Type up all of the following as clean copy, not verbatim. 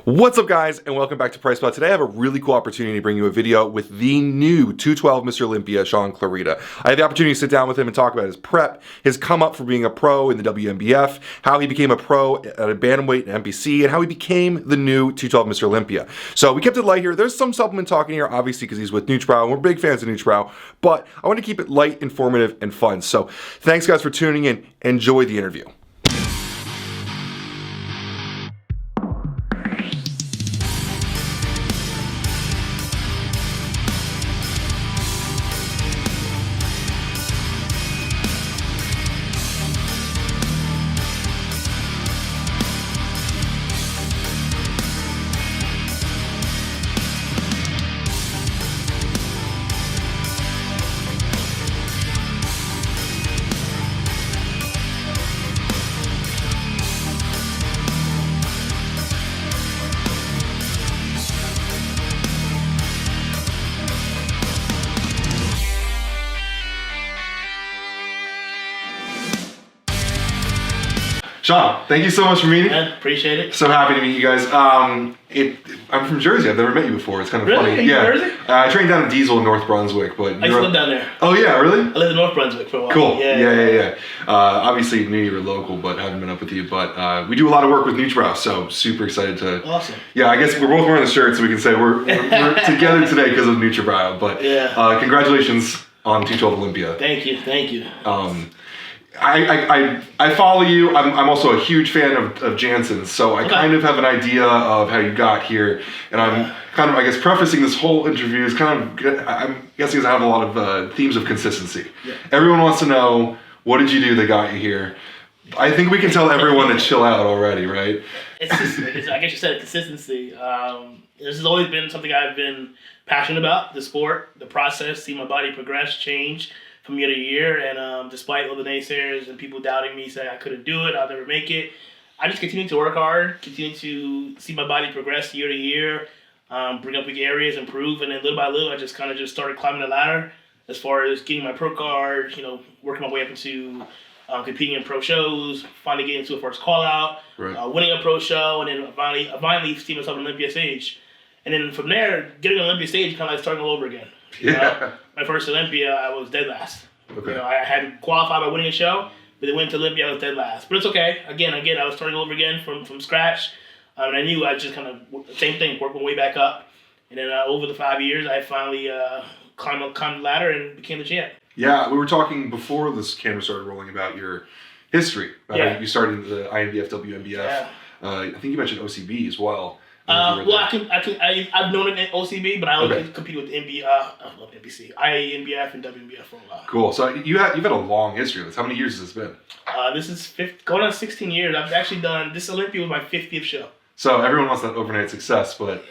What's up, guys, and welcome back to PricePlow. Today I have a really cool opportunity to bring you a video with the new 212 Mr. Olympia, Shaun Clarida. I had the opportunity to sit down with him and talk about his prep, his come up from being a pro in the WNBF, how he became a pro at a bantamweight and NPC, and how he became the new 212 Mr. Olympia. So we kept it light here. There's some supplement talk in here, obviously, because he's with NutraBio, and we're big fans of NutraBio, but I want to keep it light, informative, and fun. So thanks, guys, for tuning in. Enjoy the interview. Shaun, thank you so much for meeting. I appreciate it. So happy to meet you guys. I'm from Jersey. I've never met you before. It's kind of funny. Are you from Jersey? I trained down in Diesel in North Brunswick, but I used to live down there. Oh yeah, really? I lived in North Brunswick for a while. Cool. Yeah. Obviously knew you were local, but haven't been up with you. But we do a lot of work with NutraBio, so super excited to. Awesome. Yeah, I guess we're both wearing the shirt, so we can say we're together today because of NutraBio. But congratulations on 212 Olympia. Thank you. I follow you. I'm also a huge fan of Jansen's, so I kind of have an idea of how you got here, and I'm kind of, I guess, prefacing this whole interview is kind of, I'm guessing I have a lot of themes of consistency. Yeah. Everyone wants to know, what did you do that got you here? I think we can tell everyone to chill out already, right? It's just, I guess you said it, consistency. This has always been something I've been passionate about, the sport, the process, see my body progress, change from year to year, and despite all the naysayers and people doubting me, saying I couldn't do it, I'll never make it, I just continue to work hard, continue to see my body progress year to year, bring up big areas, improve, and then little by little, I just started climbing the ladder as far as getting my pro card, working my way up into competing in pro shows, finally getting to a first call out, winning a pro show, and then finally seeing myself on the Olympia stage. And then from there, getting on the Olympia stage, kind of like starting all over again. My first Olympia, I was dead last. Okay. I had qualified by winning a show, but then went to Olympia, I was dead last. But it's okay. Again, I was starting over again from scratch. And I knew I just kind of, same thing, worked my way back up. And then over the 5 years, I finally climbed the ladder and became the champ. Yeah, we were talking before this camera started rolling about your history. You started in the INBF, WNBF. Yeah. I think you mentioned OCB as well. I've known it in OCB, but I only competed with NBC, INBF, and WNBF for a while. Cool. So you've had a long history of this. How many years has this been? This is going on 16 years. I've actually done this Olympia was my 50th show. So everyone wants that overnight success, but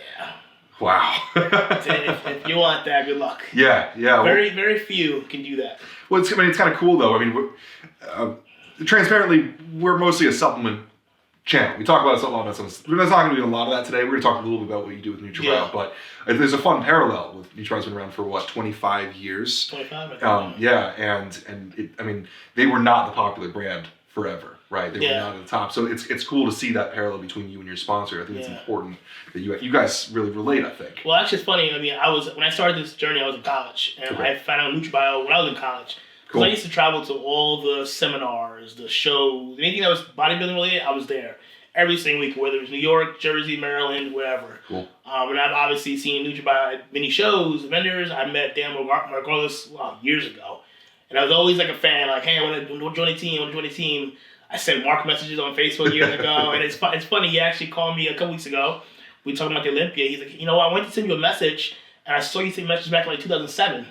wow. if you want that, good luck. Yeah. Very, very few can do that. Well, it's kind of cool though. I mean, transparently, we're mostly a supplement channel. We talk about a lot of stuff. We're not going to do a lot of that today. We're going to talk a little bit about what you do with NutraBio, but there's a fun parallel with NutraBio's been around for 25 years. 25, I think. And they were not the popular brand forever, right? They were not at the top. So it's cool to see that parallel between you and your sponsor. I think it's important that you guys really relate, I think. Well, actually, it's funny. I mean, when I started this journey, I was in college, and I found out NutraBio when I was in college. Cool. I used to travel to all the seminars, the shows, anything that was bodybuilding related, I was there every single week, whether it was New York, Jersey, Maryland, wherever. Cool. And I've obviously seen NutraBio at many shows, vendors. I met Dan Margolis years ago. And I was always like a fan, like, hey, I want to join a team. I sent Mark messages on Facebook years ago. And it's funny, he actually called me a couple weeks ago. We were talking about the Olympia. He's like, I went to send you a message, and I saw you send a message back in 2007.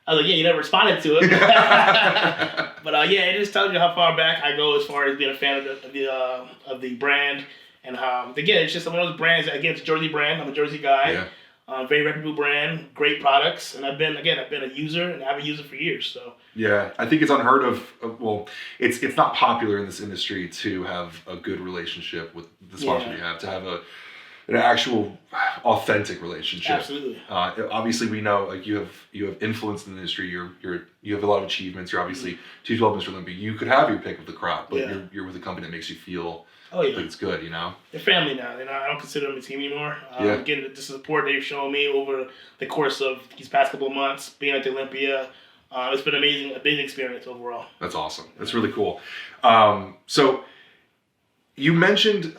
I was like, you never responded to it. But it just tells you how far back I go as far as being a fan of the brand. And again, it's just one of those brands. Again, it's a Jersey brand. I'm a Jersey guy. Very reputable brand, great products, and I've been a user, and I've been a user for years. So yeah, I think it's unheard of. Well, it's not popular in this industry to have a good relationship with the sponsor you have. To have an actual authentic relationship. Absolutely. Obviously, we know like you have influence in the industry. You have a lot of achievements. You're obviously 212 Mr. Olympia. You could have your pick of the crop, but you're with a company that makes you feel like it's good. You know, they're family now. I don't consider them a team anymore. Yeah. Again, the support they've shown me over the course of these past couple of months, being at the Olympia, it's been amazing, a big experience overall. That's awesome. That's really cool. So you mentioned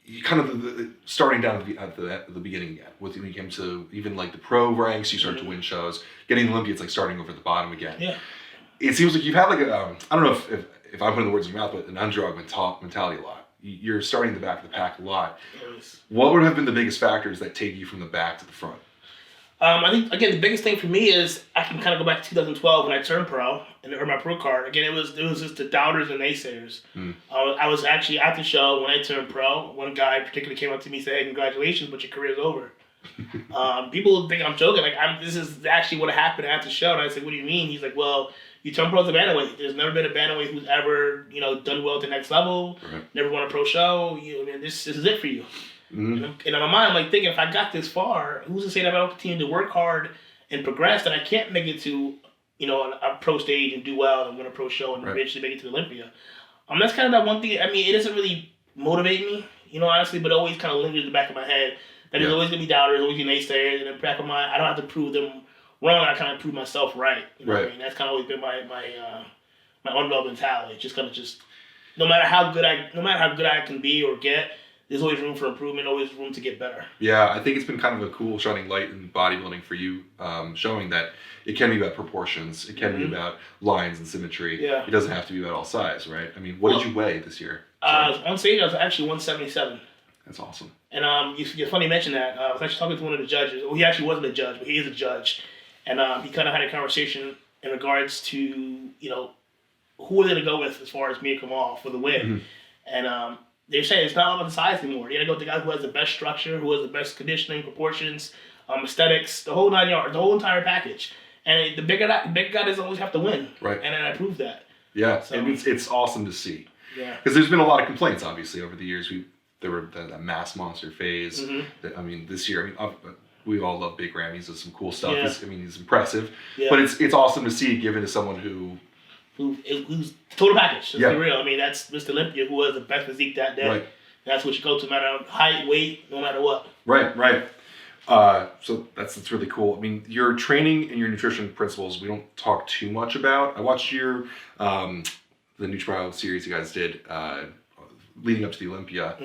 you kind of starting down at the beginning again. When you came to even like the pro ranks, you started to win shows. Getting Olympia, it's like starting over at the bottom again. Yeah. It seems like you've had like a I don't know if I'm putting the words in your mouth, but an underdog mentality a lot. You're starting the back of the pack a lot. Yes. What would have been the biggest factors that take you from the back to the front? I think, again, the biggest thing for me is I can kind of go back to 2012 when I turned pro and earned my pro card. Again, it was just the doubters and naysayers. I was actually at the show when I turned pro. One guy particularly came up to me and said, "Hey, congratulations, but your career's over." People think I'm joking. Like, this is actually what happened at the show. And I said, "What do you mean?" He's like, "Well, you turned pro as a bantamweight. There's never been a bantamweight who's ever, done well at the next level. Right. Never won a pro show. This is it for you." And in my mind, I'm like thinking, if I got this far, who's to say that if I don't continue to work hard and progress, that I can't make it to, a pro stage and do well and win a pro show and eventually make it to Olympia. That's kind of that one thing. I mean, it doesn't really motivate me, honestly, but it always kind of lingers in the back of my head that there's always going to be doubters, always be naysayers, and in the back of my, I don't have to prove them wrong. I kind of prove myself right. What I mean? That's kind of always been my underdog mentality. Just kind of no matter how good I can be or get, there's always room for improvement, always room to get better. Yeah, I think it's been kind of a cool shining light in bodybuilding for you, showing that it can be about proportions, it can be about lines and symmetry. Yeah. It doesn't have to be about all size, right? I mean, what did you weigh this year? On stage, I was actually 177. That's awesome. And it's funny you mention that. I was actually talking to one of the judges. Well, he actually wasn't a judge, but he is a judge. And he kind of had a conversation in regards to, who are they going to go with as far as me and Kamal for the win. And they're saying it's not all about the size anymore. You got to go with the guy who has the best structure, who has the best conditioning, proportions, aesthetics, the whole 9 yards, the whole entire package. And the big guy doesn't always have to win. Right. And I proved that. Yeah, so, it's awesome to see. Yeah. Because there's been a lot of complaints, obviously, over the years. There were that mass monster phase. This year, we all love Big Ram. He's some cool stuff. Yeah. He's impressive. Yeah. But it's awesome to see given to someone who's total package. Let's be real. I mean, that's Mr. Olympia, who has the best physique that day. Right. That's what you go to, no matter height, weight, no matter what. Right. So that's really cool. I mean, your training and your nutrition principles, we don't talk too much about. I watched your the NutraBio series you guys did leading up to the Olympia.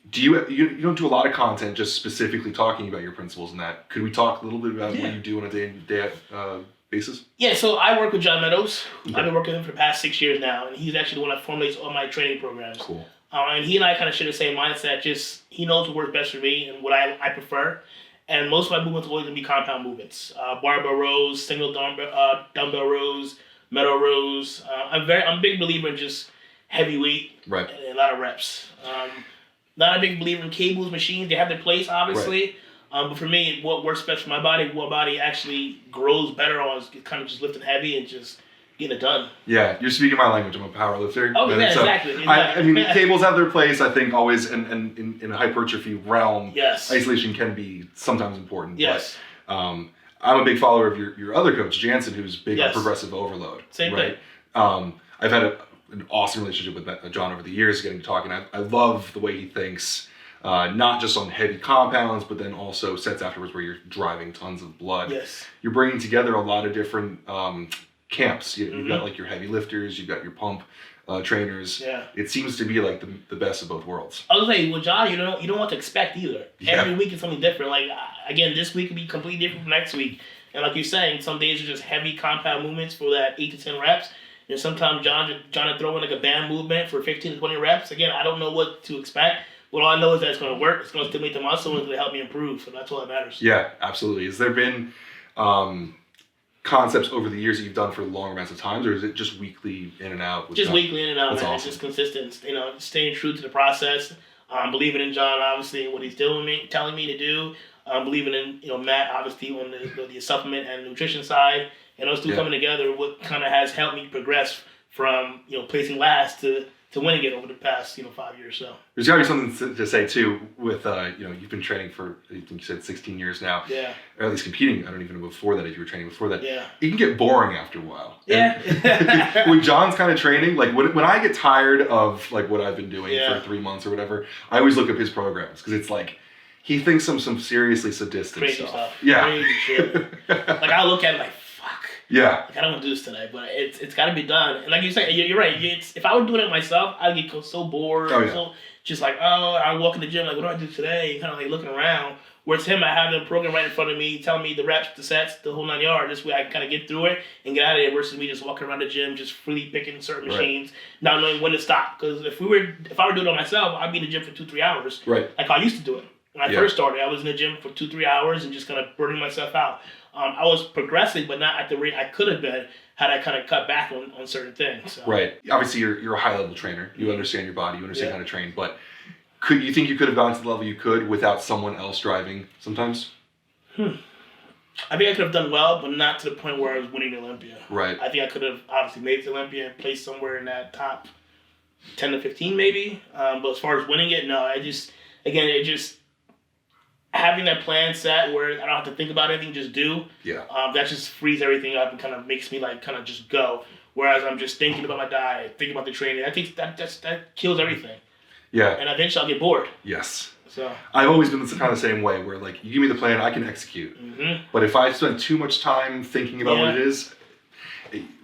Do you don't do a lot of content just specifically talking about your principles and that? Could we talk a little bit about what you do on a day basis? Yeah, so I work with John Meadows. Okay. I've been working with him for the past 6 years now, and he's actually the one that formulates all my training programs. Cool. And he and I kind of share the same mindset. Just he knows what works best for me and what I prefer. And most of my movements are always going to be compound movements: barbell rows, single dumbbell rows, metal rows. I'm a big believer in just heavy weight and a lot of reps. Not a big believer in cables, machines. They have their place, obviously. Right. But for me, what works best for my body, what body actually grows better on, is kind of just lifting heavy and just getting it done. Yeah, you're speaking my language. I'm a power lifter. Oh, yeah, exactly. I mean, cables have their place, I think, always in a hypertrophy realm. Yes. Isolation can be sometimes important. Yes. But, I'm a big follower of your other coach, Jansen, who's big on progressive overload. Same thing. I've had an awesome relationship with John over the years, getting to talk, and I love the way he thinks. Not just on heavy compounds, but then also sets afterwards where you're driving tons of blood. Yes. You're bringing together a lot of different camps. You've got like your heavy lifters, you've got your pump trainers. Yeah. It seems to be like the best of both worlds. I was saying, well, John, you don't know what to expect either. Yeah. Every week is something different. Like, again, this week could be completely different from next week. And like you're saying, some days are just heavy compound movements for that 8 to 10 reps. And sometimes John will throw in like a band movement for 15 to 20 reps. Again, I don't know what to expect. Well, all I know is that it's going to work. It's going to stimulate the muscle and it's going to help me improve. So that's all that matters. Yeah, absolutely. Has there been concepts over the years that you've done for long amounts of times, or is it just weekly in and out? Just weekly in and out, That's man. Awesome. It's just consistent. Staying true to the process. Believing in John, obviously, what he's telling me to do. Believing in Matt, obviously, on the supplement and nutrition side. And those two coming together, what kind of has helped me progress from placing last to to winning it over the past 5 years. So there's got to be something to say too with you've been training for, I think you said 16 years now. Yeah. Or at least competing. I don't even know before that if you were training before that. Yeah. It can get boring after a while. Yeah. When John's kind of training, like when I get tired of like what I've been doing for 3 months or whatever, I always look up his programs because it's like he thinks some seriously sadistic Crazy stuff. Yeah. Crazy shit. Like I look at it like, fuck. Yeah. Like I don't want to do this today, but it's got to be done. And like you said, you're right. If I were doing it myself, I'd get so bored. Oh, yeah. So just like, I walk in the gym, like, what do I do today? Kind of like looking around. Whereas him, I have the program right in front of me, telling me the reps, the sets, the whole 9 yards. This way I can kind of get through it and get out of there versus me just walking around the gym, just freely picking certain machines, not knowing when to stop. Because if I were doing it myself, I'd be in the gym for 2-3 hours. Right. Like I used to do it. When I first started, I was in the gym for 2-3 hours and just kind of burning myself out. I was progressing, but not at the rate I could have been had I kind of cut back on certain things. So. Right. Obviously, you're a high-level trainer. You understand your body. You understand how to train. But could you think you could have gone to the level you could without someone else driving sometimes? I think I could have done well, but not to the point where I was winning the Olympia. Right. I think I could have obviously made the Olympia and placed somewhere in that top 10 to 15 maybe. But as far as winning it, no. Having that plan set where I don't have to think about anything, just do. Yeah. That just frees everything up and kind of makes me like kind of just go. Whereas I'm just thinking about my diet, thinking about the training. That kills everything. Yeah. And eventually I'll get bored. Yes. So I've always been the kind of same way where like you give me the plan, I can execute. Mm-hmm. But if I spend too much time thinking about what it is,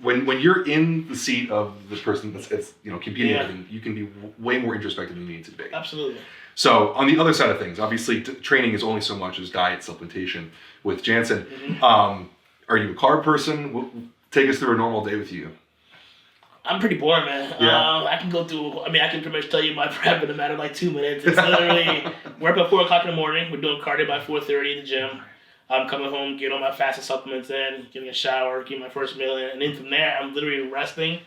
when you're in the seat of the person that's competing and everything, you can be way more introspective than you need to be. Absolutely. So on the other side of things, obviously training is only so much as diet supplementation with Jansen. Mm-hmm. Are you a carb person? Take us through a normal day with you. I'm pretty boring, man. Yeah. I can pretty much tell you my prep in a matter of like 2 minutes. It's literally, we're up at 4 o'clock in the morning. We're doing cardio by 4:30 in the gym. I'm coming home, getting all my fasted supplements in, getting a shower, getting my first meal in. And then from there, I'm literally resting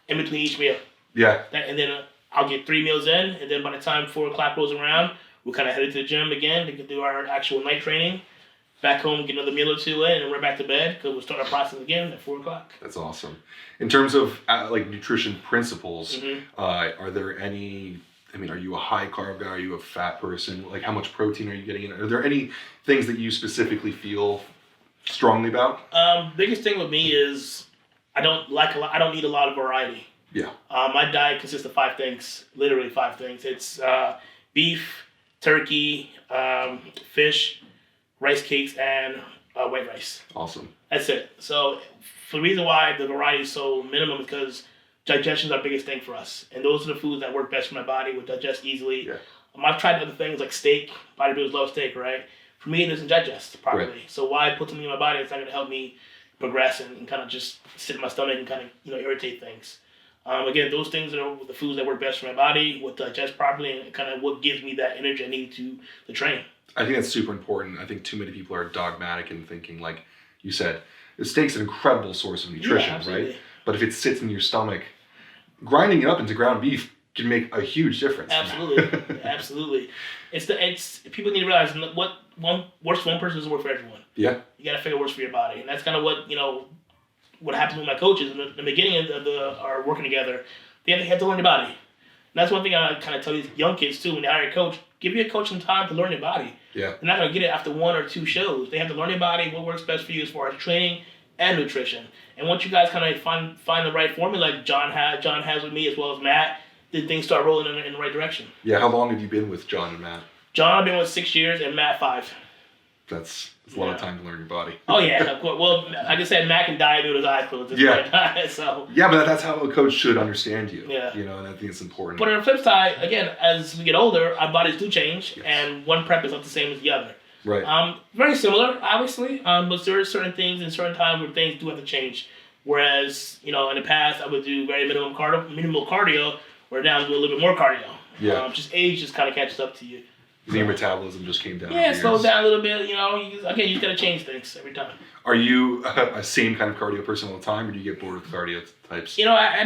in between each meal. Yeah. And then I'll get 3 meals in. And then by the time 4 o'clock rolls around, we'll kind of head to the gym again to do our actual night training. Back home, get another meal or two in, and then we're back to bed because we'll start our process again at 4 o'clock. That's awesome. In terms of like nutrition principles, are there any? I mean, are you a high carb guy? Are you a fat person? Like, how much protein are you getting in? Are there any things that you specifically feel strongly about? Biggest thing with me is I don't need a lot of variety. Yeah. My diet consists of 5 things, literally 5 things. It's beef, turkey, fish, rice cakes, and white rice. Awesome. That's it. So the reason why the variety is so minimum is because digestion is our biggest thing for us. And those are the foods that work best for my body, would digest easily. Yeah. I've tried other things like steak. Bodybuilders love steak, right? For me, it doesn't digest properly. Right. So why put something in my body that's not going to help me progress and kind of just sit in my stomach and kind of irritate things. Again, those things are the foods that work best for my body, would digest properly, and kind of what gives me that energy I need to train. I think that's super important. I think too many people are dogmatic in thinking, like you said, the steak's an incredible source of nutrition, right? But if it sits in your stomach, grinding it up into ground beef can make a huge difference. Absolutely, absolutely. It's people need to realize what works for one person doesn't work for everyone. Yeah, you got to figure what works for your body, and that's kind of what happens with my coaches in the beginning of our working together. They have to learn your body. And that's one thing I kind of tell these young kids too when they hire a coach. Give your coach some time to learn your body. Yeah. They're not going to get it after 1 or 2 shows. They have to learn your body, what works best for you as far as training and nutrition. And once you guys kind of find the right formula, like John has with me as well as Matt, then things start rolling in the right direction. Yeah. How long have you been with John and Matt? John, I've been with 6 years, and Matt 5. That's a lot of time to learn your body. Oh yeah, of course. Well, like I said, Matt can dive with his eyes closed. So. Yeah, but that's how a coach should understand you. Yeah. And I think it's important. But on the flip side, again, as we get older, our bodies do change, and one prep is not the same as the other. Right. Very similar, obviously, but there are certain things and certain times where things do have to change. Whereas, in the past, I would do very minimal cardio, where now I'm doing a little bit more cardio. Yeah. Just age just kind of catches up to you. Your metabolism just came down. Yeah, it slows down a little bit. You just got to change things every time. Are you a same kind of cardio person all the time, or do you get bored with cardio types? I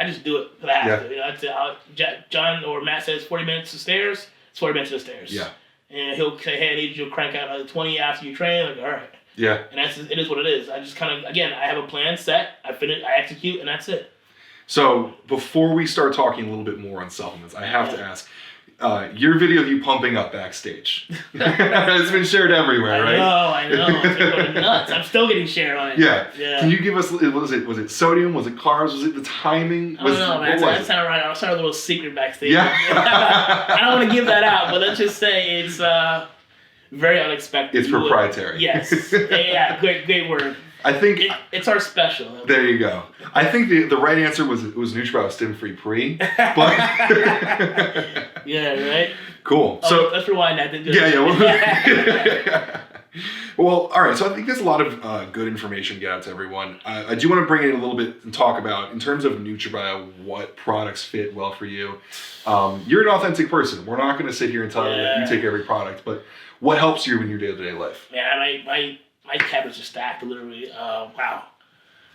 just do it because I have to. John or Matt says 40 minutes to stairs, it's 40 minutes to the stairs. Yeah. And he'll say, hey, I need you to crank out another 20 after you train. Like, all right. Yeah. And it is what it is. I just kind of, again, I have a plan set, I execute, and that's it. So before we start talking a little bit more on supplements, I have to ask, your video of you pumping up backstage. It's been shared everywhere, right? I know. It's been going nuts. I'm still getting shared on it. Yeah. Yeah. Can you give us, was it sodium? Was it carbs? Was it the timing? I don't know, man. That's not right. I'll start a little secret backstage. Yeah. I don't want to give that out, but let's just say it's very unexpected. It's proprietary. Yes. Yeah, great word. I think it's our special. There you go. I think the right answer was NutraBio Stim-Free Pre. But yeah, right. Cool. Oh, so let's rewind that. Yeah. Well, all right. So I think there's a lot of good information to get out to everyone. I do want to bring it in a little bit and talk about, in terms of NutraBio, what products fit well for you. You're an authentic person. We're not going to sit here and tell you that you take every product, but what helps you in your day-to-day life? Yeah, my cabinets are stacked, literally. Wow.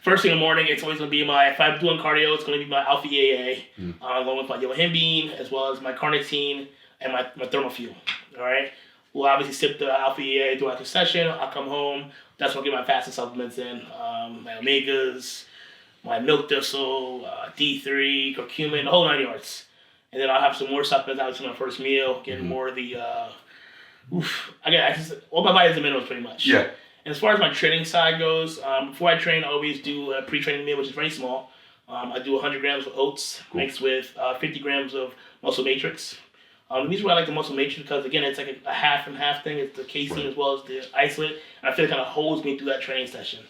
First thing in the morning, it's always going to be if I'm doing cardio, it's going to be my Alpha EAA, along with my yellow hembean, as well as my carnitine and my thermal fuel. All right? We'll obviously sip the Alpha EAA throughout the session. I'll come home. That's when I get my fasting supplements in. My omegas, my milk thistle, D3, curcumin, the whole 9 yards. And then I'll have some more supplements out to my first meal, getting more of the... all my vitamins and minerals pretty much. Yeah. And as far as my training side goes, before I train, I always do a pre-training meal, which is very small. I do 100 grams of oats mixed with 50 grams of muscle matrix. The reason why I like the muscle matrix because, again, it's like a half and half thing. It's the casein as well as the isolate. And I feel it kind of holds me through that training session,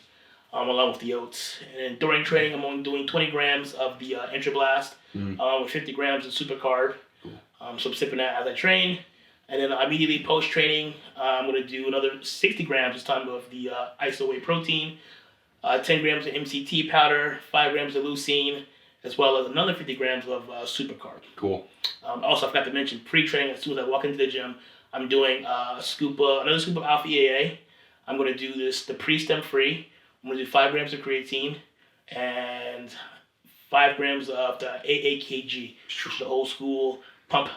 along with the oats. And during training, I'm only doing 20 grams of the Intrablast with 50 grams of super carb. So I'm sipping that as I train. And then immediately post-training, I'm going to do another 60 grams this time of the Whey Protein, 10 grams of MCT powder, 5 grams of leucine, as well as another 50 grams of super carb. Cool. Also, I forgot to mention, pre-training, as soon as I walk into the gym, I'm doing another scoop of Alpha EAA. I'm going to do the Stim-Free. I'm going to do 5 grams of creatine and 5 grams of the AAKG, which is the old school pump.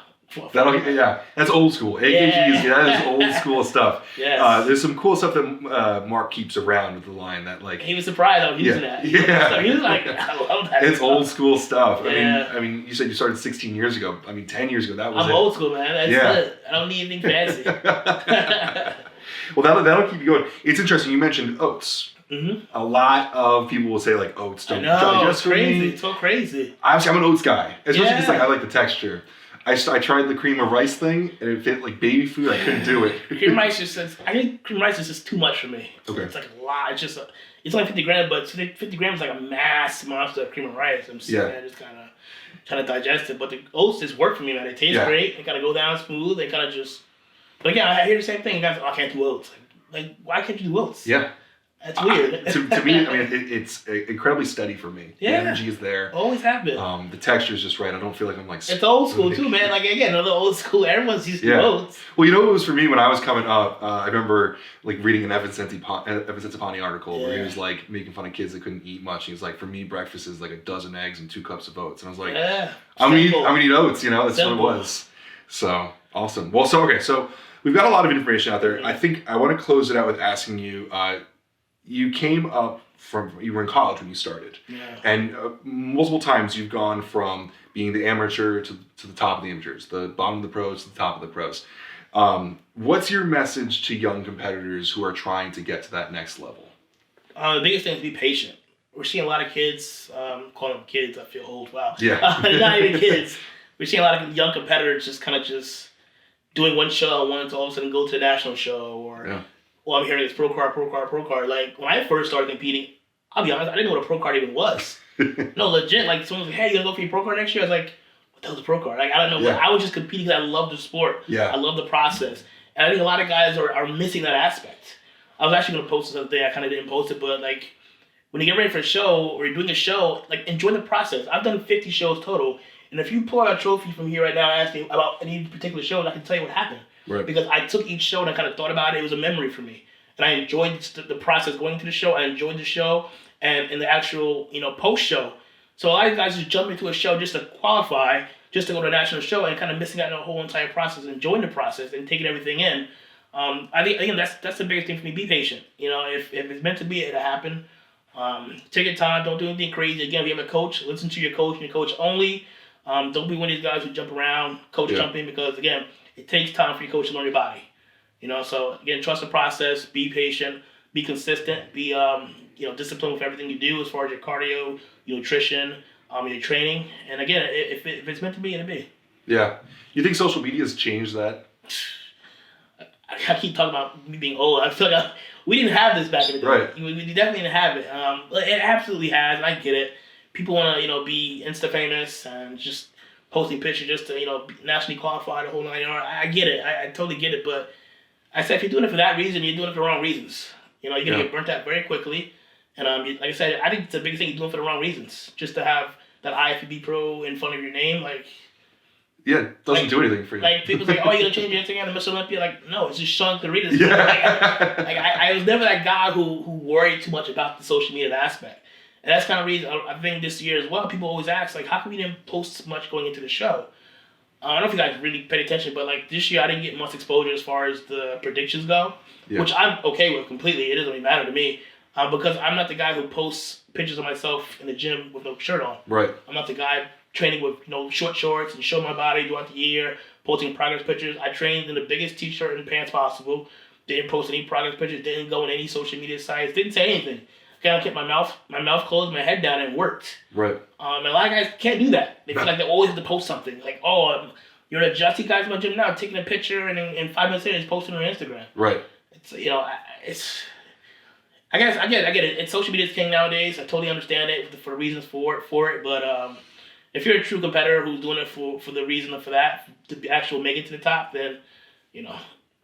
That's old school. AKG that is old school stuff. Yes. There's some cool stuff that Mark keeps around with the line that he was surprised I was using that. Yeah. So he was like, I love that. It's old school stuff. Yeah. I mean, you said you started 16 years ago. 10 years ago, that was I'm old school, man. That's it. I don't need anything fancy. Well, that'll keep you going. It's interesting. You mentioned oats. Mm-hmm. A lot of people will say oats don't digest for me. It's so crazy. Obviously, I'm an oats guy, especially because I like the texture. I tried the cream of rice thing, and it fit like baby food. I couldn't do it. Cream of rice I think cream of rice is just too much for me. Okay. It's like a lot. It's only 50 grams, but 50 grams is like a mass monster of cream of rice. I'm sitting there just kind of trying to digest it. But the oats just work for me, man. They taste great. They kind of go down smooth. They kind of just... But again, I hear the same thing. Guys, I can't do oats. Like, why can't you do oats? Yeah. That's weird. To me, it's incredibly steady for me. Yeah. The energy is there. Always have been. The texture is just right. I don't feel like I'm like... It's old school too, man. Like, again, another old school. Everyone's used to oats. Well, what it was for me when I was coming up, I remember reading an Evan Centopani article where he was making fun of kids that couldn't eat much. He was like, for me, breakfast is like a dozen eggs and 2 cups of oats. And I was like, I'm gonna eat oats, that's Simple. what it was. So, awesome. Well, so we've got a lot of information out there. I think I want to close it out with asking you, you came up you were in college when you started. Yeah. And multiple times you've gone from being the amateur to the top of the amateurs, the bottom of the pros to the top of the pros. What's your message to young competitors who are trying to get to that next level? The biggest thing is be patient. We're seeing a lot of kids, calling them kids, I feel old, wow. Yeah. Not even kids. We're seeing a lot of young competitors just doing one show, wanting to all of a sudden go to a national show, or well, I'm hearing it's pro card. Like, when I first started competing, I'll be honest, I didn't know what a pro card even was. No, legit. Like, someone was like, hey, you gonna go for your pro card next year? I was like, what the hell's a pro card? Like, I don't know. But I was just competing because I love the sport. Yeah. I love the process. And I think a lot of guys are missing that aspect. I was actually going to post something. I kind of didn't post it, but, like, when you get ready for a show or you're doing a show, like, enjoy the process. I've done 50 shows total. And if you pull out a trophy from here right now and ask me about any particular show, I can tell you what happened. Right. Because I took each show and I kind of thought about it. It was a memory for me. And I enjoyed the process going to the show. I enjoyed the show and the actual, post-show. So a lot of guys just jump into a show just to qualify, just to go to a national show and kind of missing out on the whole entire process and enjoying the process and taking everything in. I think that's the biggest thing for me. Be patient. If it's meant to be, it'll happen. Take your time. Don't do anything crazy. Again, if you have a coach, listen to your coach and your coach only. Don't be one of these guys who jump around, coach jumping, because again, it takes time for your coach to learn your body. So again, trust the process. Be patient. Be consistent. Be disciplined with everything you do as far as your cardio, your nutrition, your training. And again, if it's meant to be, it'll be. Yeah. You think social media has changed that? I keep talking about me being old. I feel like we didn't have this back in the day. Right. We definitely didn't have it. It absolutely has, and I get it. People want to, be Insta famous and just posting pictures just to, nationally qualify the whole 9 yards. I get it. I totally get it. But I said, if you're doing it for that reason, you're doing it for the wrong reasons. You're going to get burnt out very quickly. And like I said, I think it's the biggest thing, you're doing it for the wrong reasons. Just to have that IFBB Pro in front of your name, yeah, it doesn't do anything for you. Like, people say, oh, you're going to change your Instagram to Mr. Olympia? Like, no, it's just Shaun Clarida. Yeah. I was never that guy who worried too much about the social media aspect. And that's kind of the reason, I think this year as well, people always ask, how come we didn't post much going into the show? I don't know if you guys really paid attention, but, this year I didn't get much exposure as far as the predictions go, which I'm okay with completely. It doesn't really matter to me because I'm not the guy who posts pictures of myself in the gym with no shirt on. Right. I'm not the guy training with short shorts and show my body throughout the year, posting progress pictures. I trained in the biggest t-shirt and pants possible. Didn't post any progress pictures. Didn't go on any social media sites. Didn't say anything. I kept my mouth closed, my head down, and worked. Right. And a lot of guys can't do that. They feel like they always have to post something. Like, you're an adjusted guys in my gym now, taking a picture, and in 5 minutes later, it's posting on Instagram. Right. It's I guess I get it. It's social media's king nowadays. I totally understand it for the reasons for it. But if you're a true competitor who's doing it for the reason for that, to actually make it to the top, then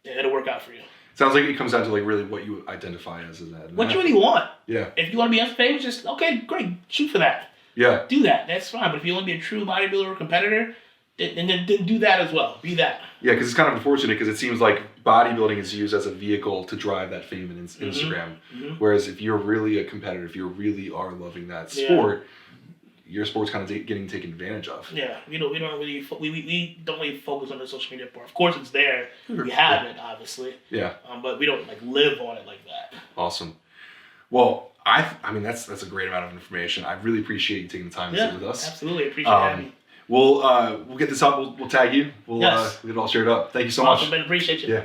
it'll work out for you. Sounds like it comes down to really what you identify as that. What you really want. Yeah. If you want to be famous, just okay, great, shoot for that. Yeah. Do that. That's fine. But if you want to be a true bodybuilder or competitor, then do that as well. Be that. Yeah, because it's kind of unfortunate because it seems like bodybuilding is used as a vehicle to drive that fame in Instagram. Mm-hmm. Whereas if you're really a competitor, if you really are loving that sport, your sport's kind of getting taken advantage of. Yeah, we don't really focus on the social media part. Of course, it's there. We have it, obviously. Yeah. But we don't live on it like that. Awesome. Well, I mean that's a great amount of information. I really appreciate you taking the time to sit with us. Absolutely, appreciate having me. We'll get this up. We'll tag you. We'll get it all shared up. Thank you so much. Ben, appreciate you. Yeah.